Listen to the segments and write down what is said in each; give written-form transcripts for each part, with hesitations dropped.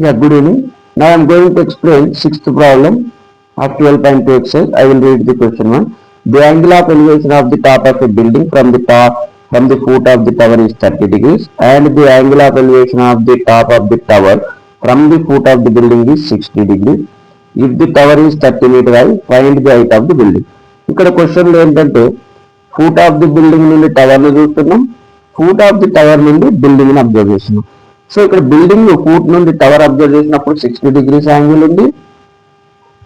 Yeah, good evening. Now I am going to explain sixth problem of 12.2 exercise. I will read the question one. The angle of elevation of the top of a building from the foot of the tower is 30 degrees, and the angle of elevation of the top of the tower from the foot of the building is 60 degrees. If the tower is 30 meter high, find the height of the building. ఇక్కడ క్వశ్చన్లు ఏంటంటే foot of the building నుండి tower ను చూస్తున్నాం, foot of the tower నుండి building ని observe చేస్తున్నాం. So ఇక్కడ బిల్డింగ్ ఫూట్ నుండి టవర్ అబ్జర్వ్ చేసినప్పుడు 60 degrees యాంగిల్ ఉంది,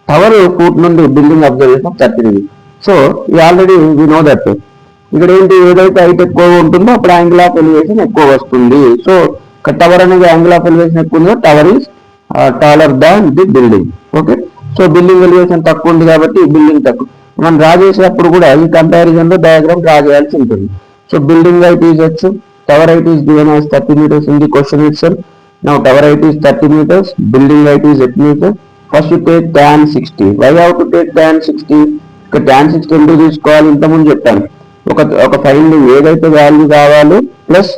టవర్ ఫూట్ నుండి బిల్డింగ్ అబ్జర్వ్ చేసినప్పుడు 30 degrees. So already we know that ఇక్కడ ఏంటి, ఏదైతే హైట్ ఎక్కువ ఉంటుందో అప్పుడు యాంగిల్ ఆఫ్ ఎలివేషన్ ఎక్కువ వస్తుంది. సో టవర్ అనేది యాంగిల్ ఆఫ్ ఎలివేషన్ ఎక్కువ ఉందో tower is taller than the building. Okay, so building elevation తక్కువ ఉంది కాబట్టి బిల్డింగ్ తక్కువ. మనం డ్రా చేసేటప్పుడు కూడా ఈ కంపారిజన్ లో డయాగ్రామ్ డ్రా చేయాల్సి ఉంటుంది. So building height is h, tower height is given as 30 meters in the question itself. Now tower height is 30 meters, building height is 8 meters. First you take tan 60. Why have to take tan 60? ఇక్కడ tan 60 ఎందుకు తీసుకోవాలి, ఇంతకుముందు చెప్పాను. ఒక finding ఏదైతే value కావాలో plus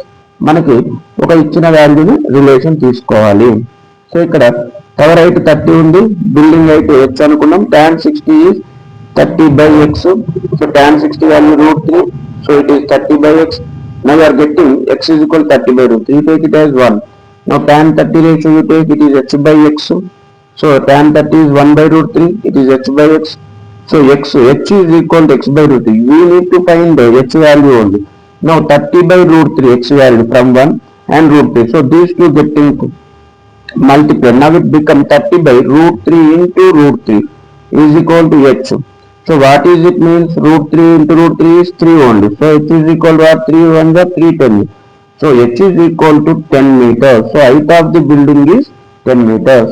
మనకి ఒక ఇచ్చిన వాల్యూని రిలేషన్ తీసుకోవాలి. సో ఇక్కడ టవర్ హైట్ 30 ఉంది, బిల్డింగ్ హైట్ h అనుకున్నాం. tan 60 is 30 by x. So tan 60 value √3. So it is 30 by x. Now you are getting x is equal to 30 by √3. You take it as 1. Now tan 30 ratio you take, it is h by x. So tan 30 is 1 by √3. It is h by x. So h is equal to x by √3. We need to find the h value only. Now 30 by √3 x value from 1 and √3. So these two getting multiplied. Now it becomes 30 by √3 into √3 is equal to h. So what is it means? √3 into √3 is 3 only. So h is equal to what? 3 1 is 3 10. So h is equal to 10 meters. So height of the building is 10 meters.